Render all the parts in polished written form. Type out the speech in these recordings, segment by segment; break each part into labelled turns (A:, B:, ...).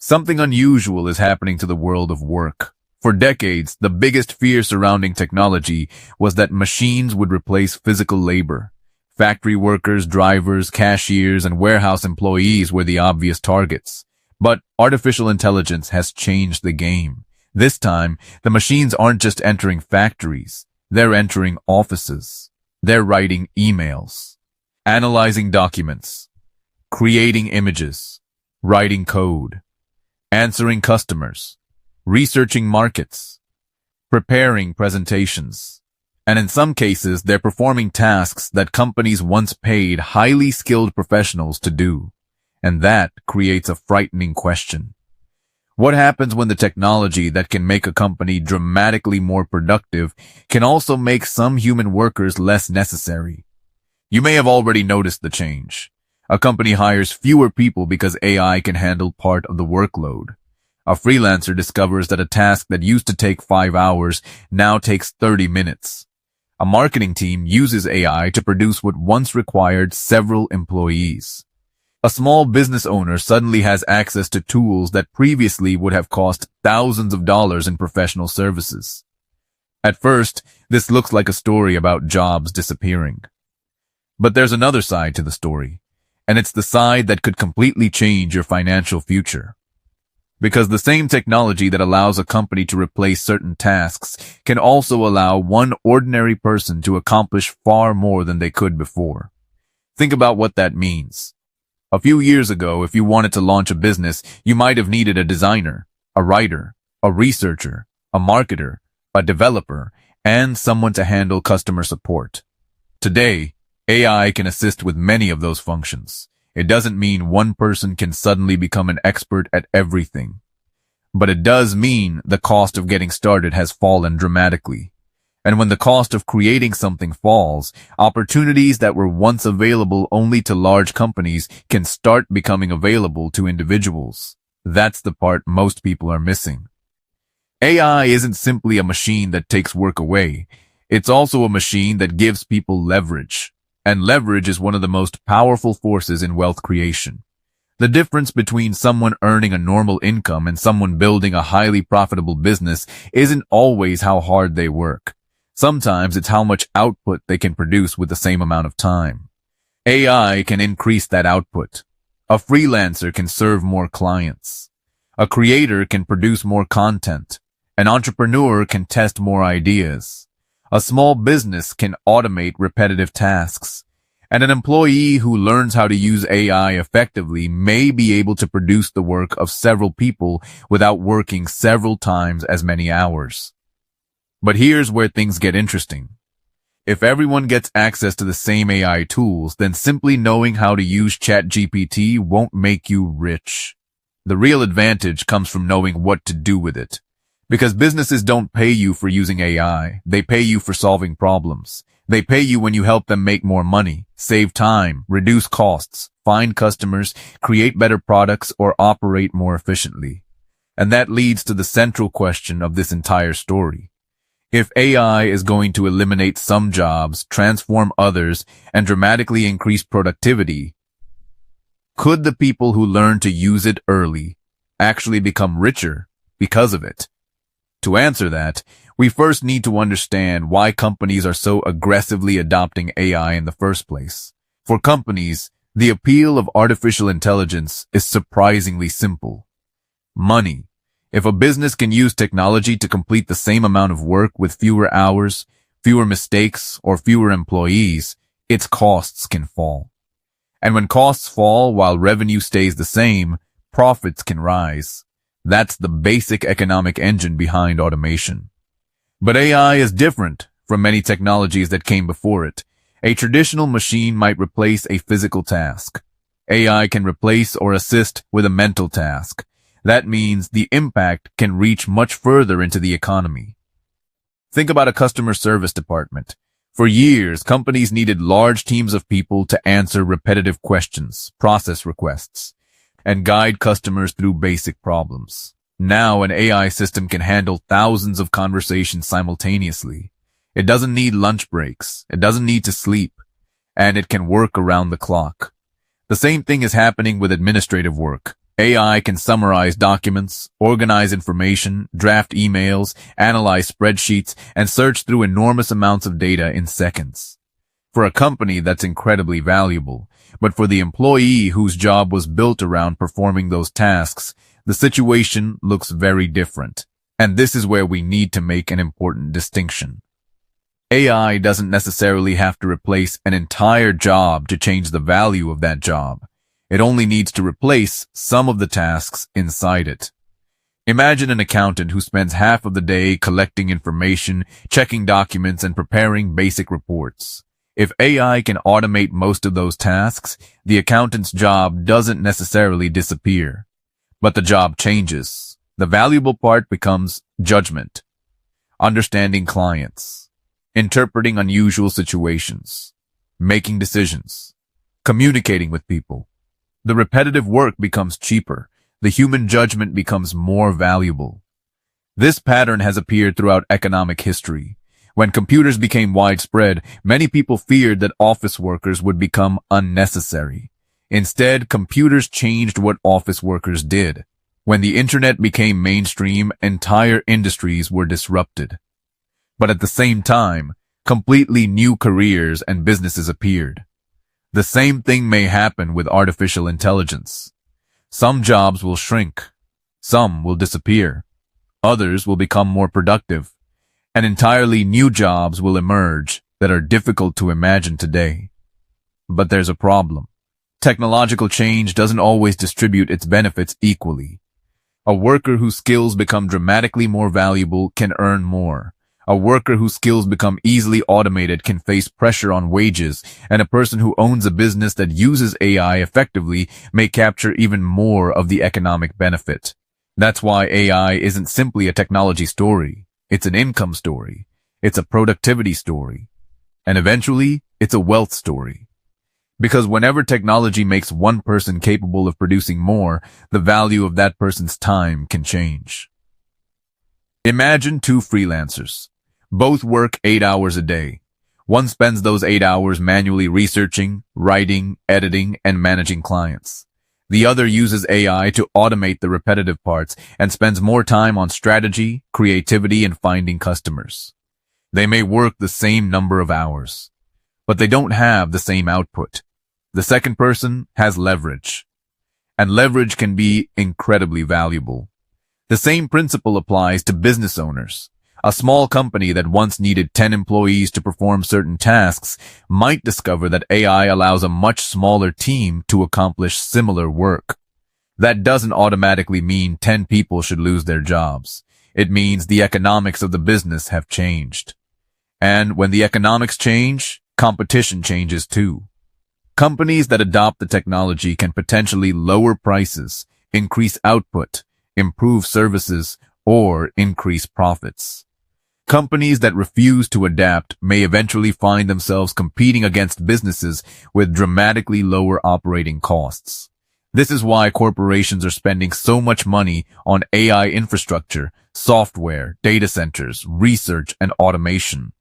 A: Something unusual is happening to the world of work. For decades, the biggest fear surrounding technology was that machines would replace physical labor. Factory workers, drivers, cashiers, and warehouse employees were the obvious targets. But artificial intelligence has changed the game. This time, the machines aren't just entering factories. They're entering offices. They're writing emails, analyzing documents, creating images, writing code, answering customers, researching markets, preparing presentations. And in some cases, they're performing tasks that companies once paid highly skilled professionals to do. And that creates a frightening question. What happens when the technology that can make a company dramatically more productive can also make some human workers less necessary? You may have already noticed the change. A company hires fewer people because AI can handle part of the workload. A freelancer discovers that a task that used to take 5 hours now takes 30 minutes. A marketing team uses AI to produce what once required several employees. A small business owner suddenly has access to tools that previously would have cost thousands of dollars in professional services. At first, this looks like a story about jobs disappearing. But there's another side to the story, and it's the side that could completely change your financial future. Because the same technology that allows a company to replace certain tasks can also allow one ordinary person to accomplish far more than they could before. Think about what that means. A few years ago, if you wanted to launch a business, you might have needed a designer, a writer, a researcher, a marketer, a developer, and someone to handle customer support. Today, AI can assist with many of those functions. It doesn't mean one person can suddenly become an expert at everything. But it does mean the cost of getting started has fallen dramatically. And when the cost of creating something falls, opportunities that were once available only to large companies can start becoming available to individuals. That's the part most people are missing. AI isn't simply a machine that takes work away. It's also a machine that gives people leverage. And leverage is one of the most powerful forces in wealth creation. The difference between someone earning a normal income and someone building a highly profitable business isn't always how hard they work. Sometimes it's how much output they can produce with the same amount of time. AI can increase that output. A freelancer can serve more clients. A creator can produce more content. An entrepreneur can test more ideas. A small business can automate repetitive tasks. And an employee who learns how to use AI effectively may be able to produce the work of several people without working several times as many hours. But here's where things get interesting. If everyone gets access to the same AI tools, then simply knowing how to use ChatGPT won't make you rich. The real advantage comes from knowing what to do with it. Because businesses don't pay you for using AI, they pay you for solving problems. They pay you when you help them make more money, save time, reduce costs, find customers, create better products, or operate more efficiently. And that leads to the central question of this entire story. If AI is going to eliminate some jobs, transform others, and dramatically increase productivity, could the people who learn to use it early actually become richer because of it? To answer that, we first need to understand why companies are so aggressively adopting AI in the first place. For companies, the appeal of artificial intelligence is surprisingly simple. Money. If a business can use technology to complete the same amount of work with fewer hours, fewer mistakes, or fewer employees, its costs can fall. And when costs fall while revenue stays the same, profits can rise. That's the basic economic engine behind automation. But AI is different from many technologies that came before it. A traditional machine might replace a physical task. AI can replace or assist with a mental task. That means the impact can reach much further into the economy. Think about a customer service department. For years, companies needed large teams of people to answer repetitive questions, process requests, and guide customers through basic problems. Now, an AI system can handle thousands of conversations simultaneously. It doesn't need lunch breaks. It doesn't need to sleep. And it can work around the clock. The same thing is happening with administrative work. AI can summarize documents, organize information, draft emails, analyze spreadsheets, and search through enormous amounts of data in seconds. For a company, that's incredibly valuable, but for the employee whose job was built around performing those tasks, the situation looks very different. And this is where we need to make an important distinction. AI doesn't necessarily have to replace an entire job to change the value of that job. It only needs to replace some of the tasks inside it. Imagine an accountant who spends half of the day collecting information, checking documents, and preparing basic reports. If AI can automate most of those tasks, the accountant's job doesn't necessarily disappear. But the job changes. The valuable part becomes judgment, understanding clients, interpreting unusual situations, making decisions, communicating with people. The repetitive work becomes cheaper. The human judgment becomes more valuable. This pattern has appeared throughout economic history. When computers became widespread, many people feared that office workers would become unnecessary. Instead, computers changed what office workers did. When the internet became mainstream, entire industries were disrupted. But at the same time, completely new careers and businesses appeared. The same thing may happen with artificial intelligence. Some jobs will shrink. Some will disappear. Others will become more productive. And entirely new jobs will emerge that are difficult to imagine today. But there's a problem. Technological change doesn't always distribute its benefits equally. A worker whose skills become dramatically more valuable can earn more. A worker whose skills become easily automated can face pressure on wages, and a person who owns a business that uses AI effectively may capture even more of the economic benefit. That's why AI isn't simply a technology story. It's an income story. It's a productivity story. And eventually, it's a wealth story. Because whenever technology makes one person capable of producing more, the value of that person's time can change. Imagine two freelancers. Both work 8 hours a day. One spends those 8 hours manually researching, writing, editing, and managing clients. The other uses AI to automate the repetitive parts and spends more time on strategy, creativity, and finding customers. They may work the same number of hours, but they don't have the same output. The second person has leverage, and leverage can be incredibly valuable. The same principle applies to business owners. A small company that once needed 10 employees to perform certain tasks might discover that AI allows a much smaller team to accomplish similar work. That doesn't automatically mean 10 people should lose their jobs. It means the economics of the business have changed. And when the economics change, competition changes too. Companies that adopt the technology can potentially lower prices, increase output, improve services, or increase profits. Companies that refuse to adapt may eventually find themselves competing against businesses with dramatically lower operating costs. This is why corporations are spending so much money on AI infrastructure, software, data centers, research, and automation.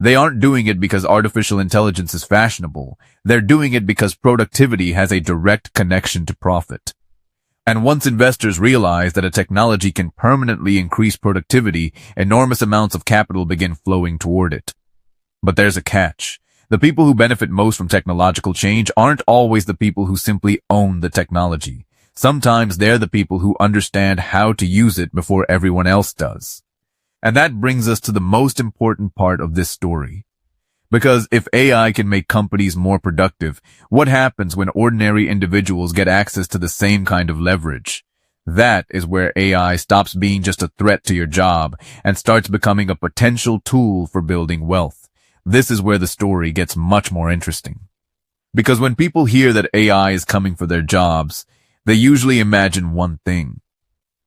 A: They aren't doing it because artificial intelligence is fashionable. They're doing it because productivity has a direct connection to profit. And once investors realize that a technology can permanently increase productivity, enormous amounts of capital begin flowing toward it. But there's a catch. The people who benefit most from technological change aren't always the people who simply own the technology. Sometimes they're the people who understand how to use it before everyone else does. And that brings us to the most important part of this story. Because if AI can make companies more productive, what happens when ordinary individuals get access to the same kind of leverage? That is where AI stops being just a threat to your job and starts becoming a potential tool for building wealth. This is where the story gets much more interesting. Because when people hear that AI is coming for their jobs, they usually imagine one thing.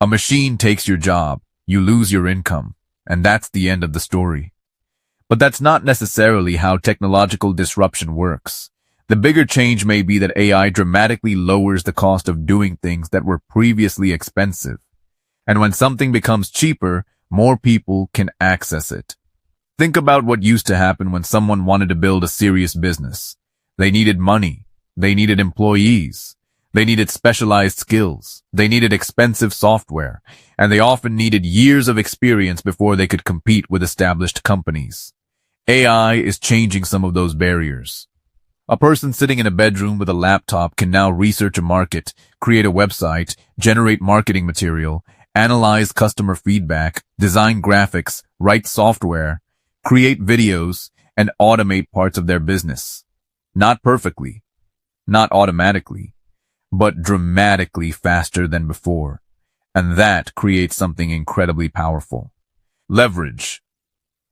A: A machine takes your job, you lose your income, and that's the end of the story. But that's not necessarily how technological disruption works. The bigger change may be that AI dramatically lowers the cost of doing things that were previously expensive. And when something becomes cheaper, more people can access it. Think about what used to happen when someone wanted to build a serious business. They needed money. They needed employees. They needed specialized skills. They needed expensive software, and they often needed years of experience before they could compete with established companies. AI is changing some of those barriers. A person sitting in a bedroom with a laptop can now research a market, create a website, generate marketing material, analyze customer feedback, design graphics, write software, create videos, and automate parts of their business. Not perfectly, not automatically, but dramatically faster than before. And that creates something incredibly powerful. Leverage.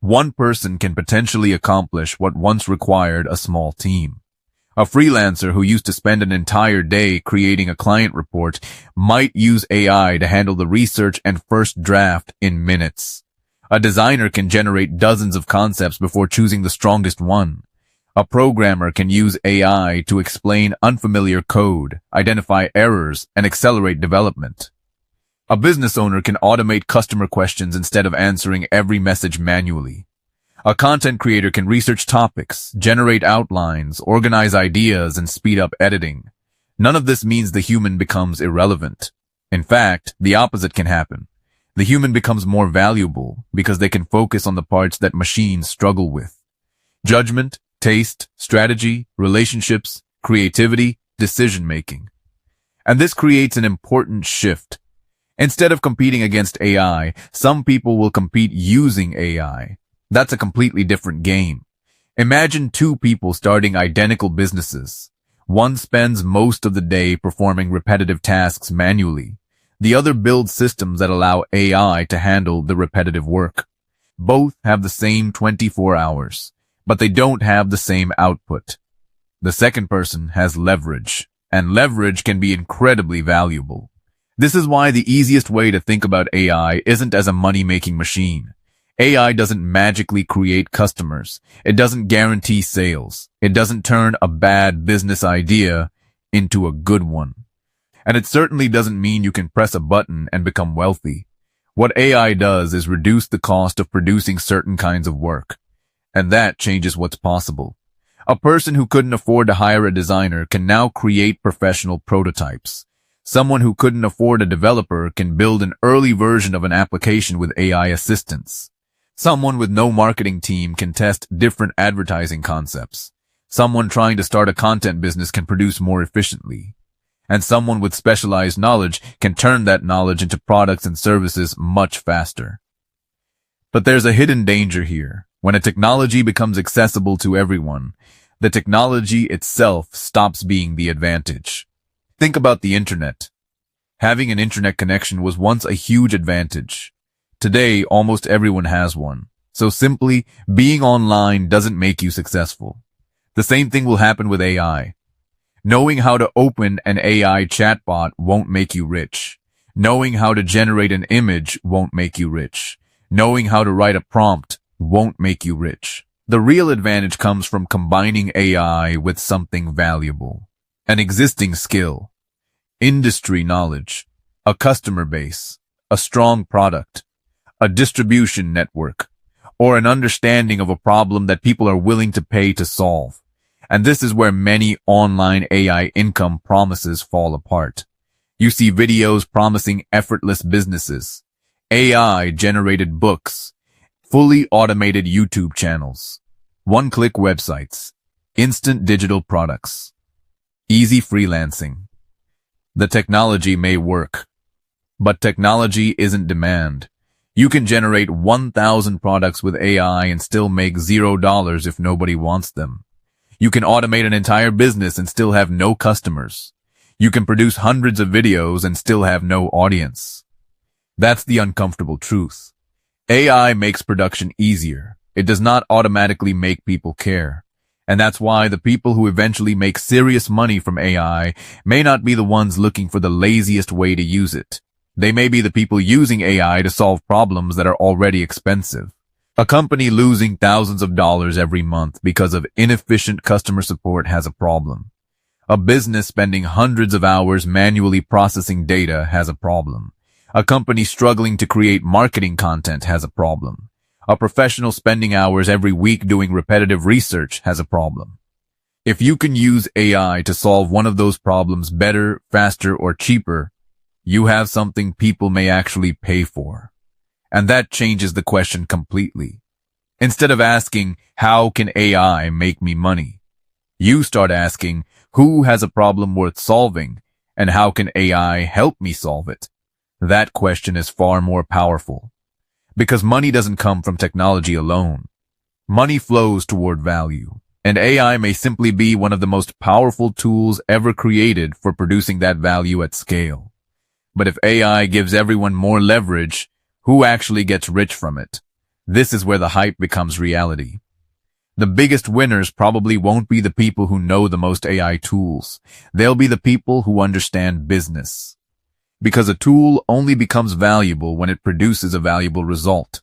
A: One person can potentially accomplish what once required a small team. A freelancer who used to spend an entire day creating a client report might use AI to handle the research and first draft in minutes. A designer can generate dozens of concepts before choosing the strongest one. A programmer can use AI to explain unfamiliar code, identify errors, and accelerate development. A business owner can automate customer questions instead of answering every message manually. A content creator can research topics, generate outlines, organize ideas, and speed up editing. None of this means the human becomes irrelevant. In fact, the opposite can happen. The human becomes more valuable because they can focus on the parts that machines struggle with. Judgment, taste, strategy, relationships, creativity, decision-making. And this creates an important shift. Instead of competing against AI, some people will compete using AI. That's a completely different game. Imagine two people starting identical businesses. One spends most of the day performing repetitive tasks manually. The other builds systems that allow AI to handle the repetitive work. Both have the same 24 hours, but they don't have the same output. The second person has leverage, and leverage can be incredibly valuable. This is why the easiest way to think about AI isn't as a money-making machine. AI doesn't magically create customers. It doesn't guarantee sales. It doesn't turn a bad business idea into a good one. And it certainly doesn't mean you can press a button and become wealthy. What AI does is reduce the cost of producing certain kinds of work. And that changes what's possible. A person who couldn't afford to hire a designer can now create professional prototypes. Someone who couldn't afford a developer can build an early version of an application with AI assistance. Someone with no marketing team can test different advertising concepts. Someone trying to start a content business can produce more efficiently. And someone with specialized knowledge can turn that knowledge into products and services much faster. But there's a hidden danger here. When a technology becomes accessible to everyone, the technology itself stops being the advantage. Think about the internet. Having an internet connection was once a huge advantage. Today, almost everyone has one. So simply, being online doesn't make you successful. The same thing will happen with AI. Knowing how to open an AI chatbot won't make you rich. Knowing how to generate an image won't make you rich. Knowing how to write a prompt won't make you rich. The real advantage comes from combining AI with something valuable. An existing skill, industry knowledge, a customer base, a strong product, a distribution network, or an understanding of a problem that people are willing to pay to solve. And this is where many online AI income promises fall apart. You see videos promising effortless businesses, AI-generated books, fully automated YouTube channels, one-click websites, instant digital products, easy freelancing. The technology may work, but technology isn't demand. You can generate 1,000 products with AI and still make $0 if nobody wants them. You can automate an entire business and still have no customers. You can produce hundreds of videos and still have no audience. That's the uncomfortable truth. AI makes production easier. It does not automatically make people care. And that's why the people who eventually make serious money from AI may not be the ones looking for the laziest way to use it. They may be the people using AI to solve problems that are already expensive. A company losing thousands of dollars every month because of inefficient customer support has a problem. A business spending hundreds of hours manually processing data has a problem. A company struggling to create marketing content has a problem. A professional spending hours every week doing repetitive research has a problem. If you can use AI to solve one of those problems better, faster, or cheaper, you have something people may actually pay for. And that changes the question completely. Instead of asking, how can AI make me money? You start asking, who has a problem worth solving, and how can AI help me solve it? That question is far more powerful. Because money doesn't come from technology alone. Money flows toward value, and AI may simply be one of the most powerful tools ever created for producing that value at scale. But if AI gives everyone more leverage, who actually gets rich from it? This is where the hype becomes reality. The biggest winners probably won't be the people who know the most AI tools. They'll be the people who understand business. Because a tool only becomes valuable when it produces a valuable result.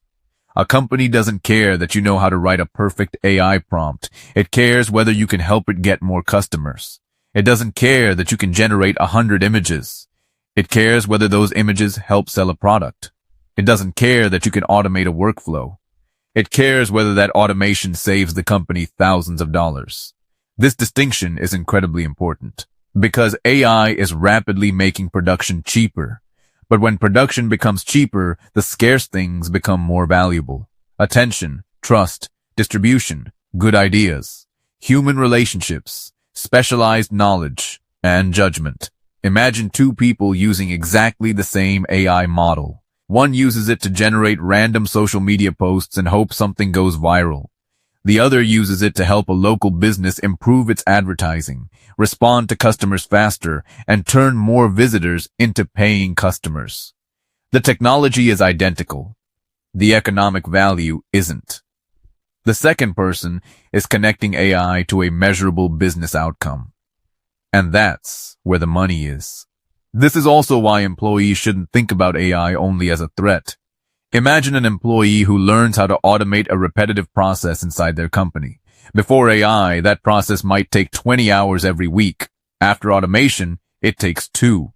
A: A company doesn't care that you know how to write a perfect AI prompt. It cares whether you can help it get more customers. It doesn't care that you can generate 100 images. It cares whether those images help sell a product. It doesn't care that you can automate a workflow. It cares whether that automation saves the company thousands of dollars. This distinction is incredibly important because AI is rapidly making production cheaper. But when production becomes cheaper, the scarce things become more valuable. Attention, trust, distribution, good ideas, human relationships, specialized knowledge, and judgment. Imagine two people using exactly the same AI model. One uses it to generate random social media posts and hopes something goes viral. The other uses it to help a local business improve its advertising, respond to customers faster, and turn more visitors into paying customers. The technology is identical. The economic value isn't. The second person is connecting AI to a measurable business outcome. And that's where the money is. This is also why employees shouldn't think about AI only as a threat. Imagine an employee who learns how to automate a repetitive process inside their company. Before AI, that process might take 20 hours every week. After automation, it takes 2.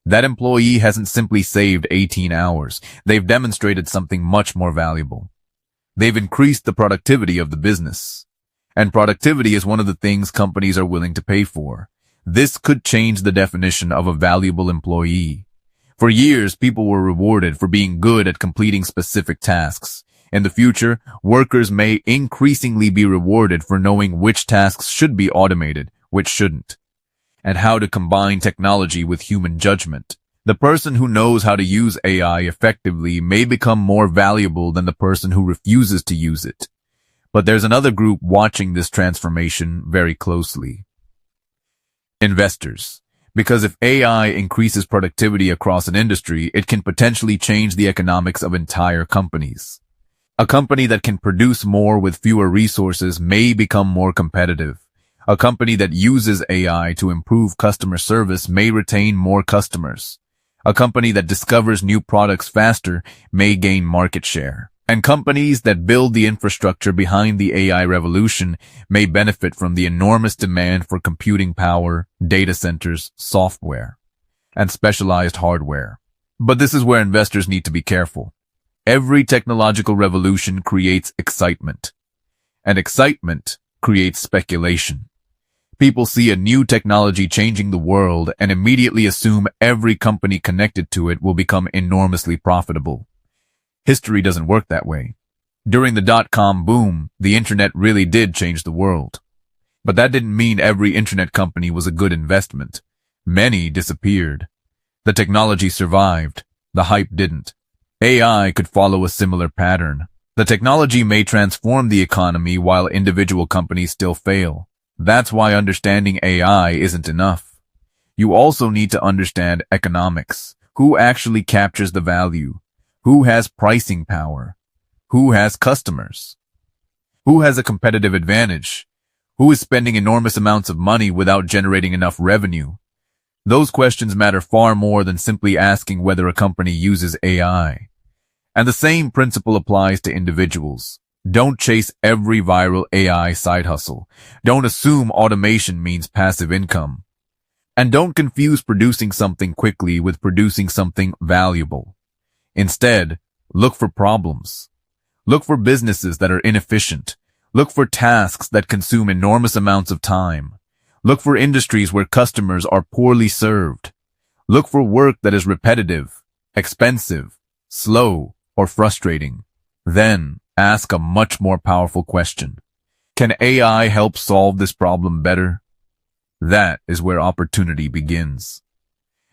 A: That employee hasn't simply saved 18 hours. They've demonstrated something much more valuable. They've increased the productivity of the business. And productivity is one of the things companies are willing to pay for. This could change the definition of a valuable employee. For years, people were rewarded for being good at completing specific tasks. In the future, workers may increasingly be rewarded for knowing which tasks should be automated, which shouldn't, and how to combine technology with human judgment. The person who knows how to use AI effectively may become more valuable than the person who refuses to use it. But there's another group watching this transformation very closely. Investors. Because if AI increases productivity across an industry, it can potentially change the economics of entire companies. A company that can produce more with fewer resources may become more competitive. A company that uses AI to improve customer service may retain more customers. A company that discovers new products faster may gain market share. And companies that build the infrastructure behind the AI revolution may benefit from the enormous demand for computing power, data centers, software, and specialized hardware. But this is where investors need to be careful. Every technological revolution creates excitement, and excitement creates speculation. People see a new technology changing the world and immediately assume every company connected to it will become enormously profitable. History doesn't work that way. During the dot-com boom, the internet really did change the world. But that didn't mean every internet company was a good investment. Many disappeared. The technology survived. The hype didn't. AI could follow a similar pattern. The technology may transform the economy while individual companies still fail. That's why understanding AI isn't enough. You also need to understand economics. Who actually captures the value? Who has pricing power? Who has customers? Who has a competitive advantage? Who is spending enormous amounts of money without generating enough revenue? Those questions matter far more than simply asking whether a company uses AI. And the same principle applies to individuals. Don't chase every viral AI side hustle. Don't assume automation means passive income. And don't confuse producing something quickly with producing something valuable. Instead, look for problems. Look for businesses that are inefficient. Look for tasks that consume enormous amounts of time. Look for industries where customers are poorly served. Look for work that is repetitive, expensive, slow, or frustrating. Then, ask a much more powerful question. Can AI help solve this problem better? That is where opportunity begins.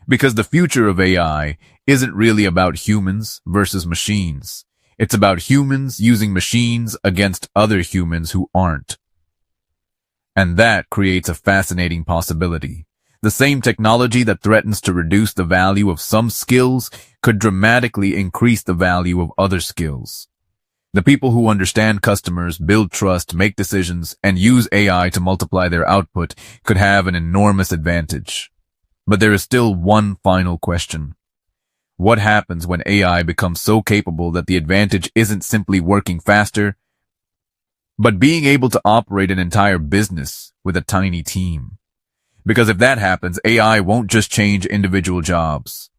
A: Because the future of AI isn't really about humans versus machines. It's about humans using machines against other humans who aren't. And that creates a fascinating possibility. The same technology that threatens to reduce the value of some skills could dramatically increase the value of other skills. The people who understand customers, build trust, make decisions, and use AI to multiply their output could have an enormous advantage. But there is still one final question. What happens when AI becomes so capable that the advantage isn't simply working faster, but being able to operate an entire business with a tiny team? Because if that happens, AI won't just change individual jobs.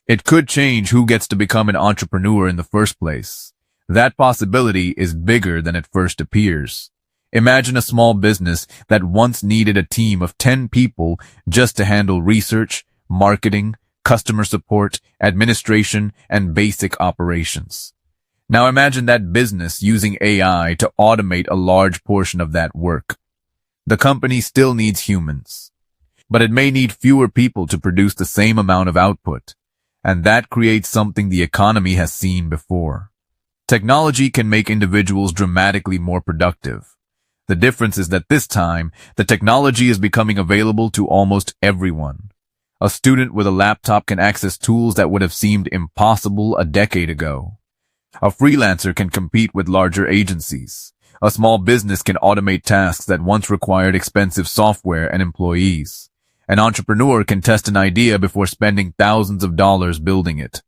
A: It could change who gets to become an entrepreneur in the first place. That possibility is bigger than it first appears. Imagine a small business that once needed a team of 10 people just to handle research, marketing, customer support, administration, and basic operations. Now imagine that business using AI to automate a large portion of that work. The company still needs humans, but it may need fewer people to produce the same amount of output, and that creates something the economy has seen before. Technology can make individuals dramatically more productive. The difference is that this time, the technology is becoming available to almost everyone. A student with a laptop can access tools that would have seemed impossible a decade ago. A freelancer can compete with larger agencies. A small business can automate tasks that once required expensive software and employees. An entrepreneur can test an idea before spending thousands of dollars building it.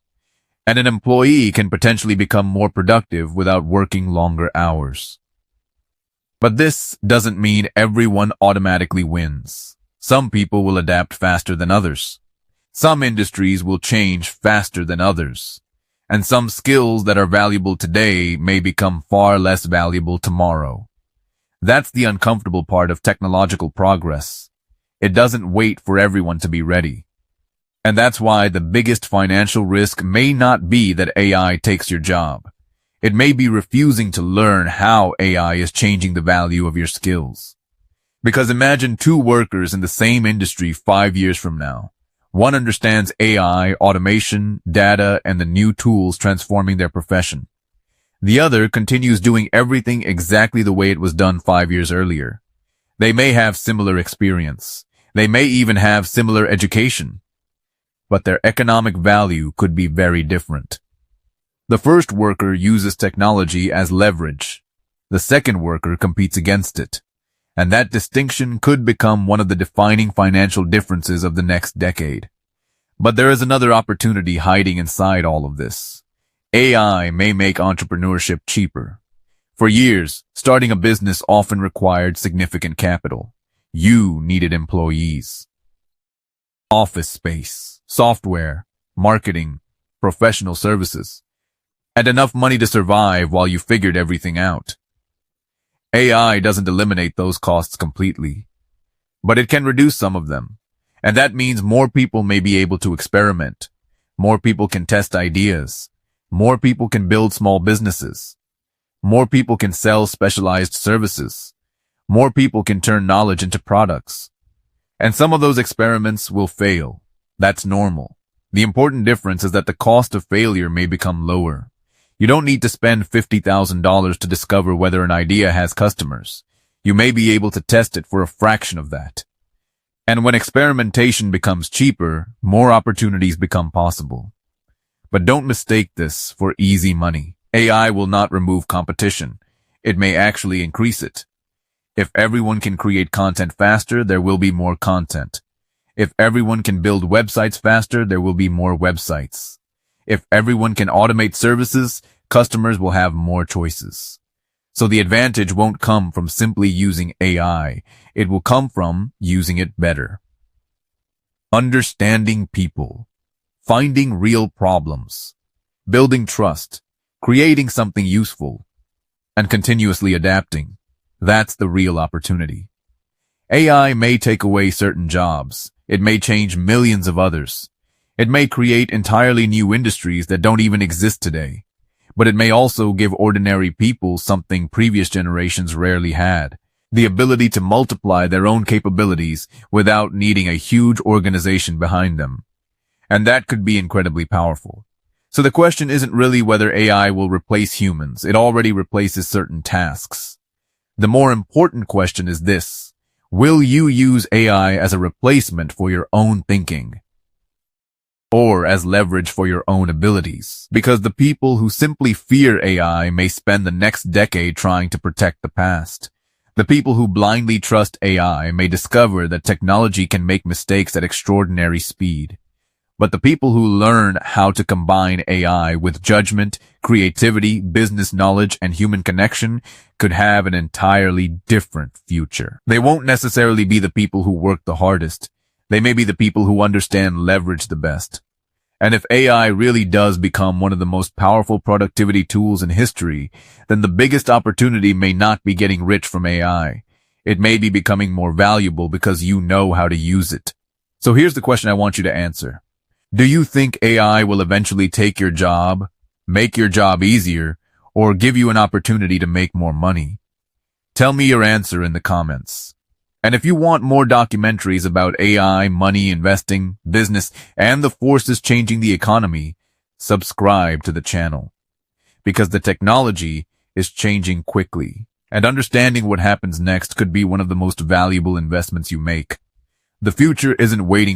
A: And an employee can potentially become more productive without working longer hours. But this doesn't mean everyone automatically wins. Some people will adapt faster than others. Some industries will change faster than others. And some skills that are valuable today may become far less valuable tomorrow. That's the uncomfortable part of technological progress. It doesn't wait for everyone to be ready. And that's why the biggest financial risk may not be that AI takes your job. It may be refusing to learn how AI is changing the value of your skills. Because imagine two workers in the same industry 5 years from now. One understands AI, automation, data, and the new tools transforming their profession. The other continues doing everything exactly the way it was done 5 years earlier. They may have similar experience. They may even have similar education. But their economic value could be very different. The first worker uses technology as leverage. The second worker competes against it. And that distinction could become one of the defining financial differences of the next decade. But there is another opportunity hiding inside all of this. AI may make entrepreneurship cheaper. For years, starting a business often required significant capital. You needed employees, office space, software, marketing, professional services, and enough money to survive while you figured everything out. AI doesn't eliminate those costs completely, but it can reduce some of them. And that means more people may be able to experiment. More people can test ideas. More people can build small businesses. More people can sell specialized services. More people can turn knowledge into products. And some of those experiments will fail. That's normal. The important difference is that the cost of failure may become lower. You don't need to spend $50,000 to discover whether an idea has customers. You may be able to test it for a fraction of that. And when experimentation becomes cheaper, more opportunities become possible. But don't mistake this for easy money. AI will not remove competition. It may actually increase it. If everyone can create content faster, there will be more content. If everyone can build websites faster, there will be more websites. If everyone can automate services, customers will have more choices. So the advantage won't come from simply using AI. It will come from using it better. Understanding people, finding real problems, building trust, creating something useful, and continuously adapting. That's the real opportunity. AI may take away certain jobs. It may change millions of others. It may create entirely new industries that don't even exist today. But it may also give ordinary people something previous generations rarely had: the ability to multiply their own capabilities without needing a huge organization behind them. And that could be incredibly powerful. So the question isn't really whether AI will replace humans. It already replaces certain tasks. The more important question is this: will you use AI as a replacement for your own thinking, or as leverage for your own abilities? Because the people who simply fear AI may spend the next decade trying to protect the past. The people who blindly trust AI may discover that technology can make mistakes at extraordinary speed. But the people who learn how to combine AI with judgment, creativity, business knowledge, and human connection could have an entirely different future. They won't necessarily be the people who work the hardest. They may be the people who understand leverage the best. And if AI really does become one of the most powerful productivity tools in history, then the biggest opportunity may not be getting rich from AI. It may be becoming more valuable because you know how to use it. So here's the question I want you to answer. Do you think AI will eventually take your job, make your job easier, or give you an opportunity to make more money? Tell me your answer in the comments. And if you want more documentaries about AI, money, investing, business, and the forces changing the economy, subscribe to the channel. Because the technology is changing quickly, and understanding what happens next could be one of the most valuable investments you make. The future isn't waiting for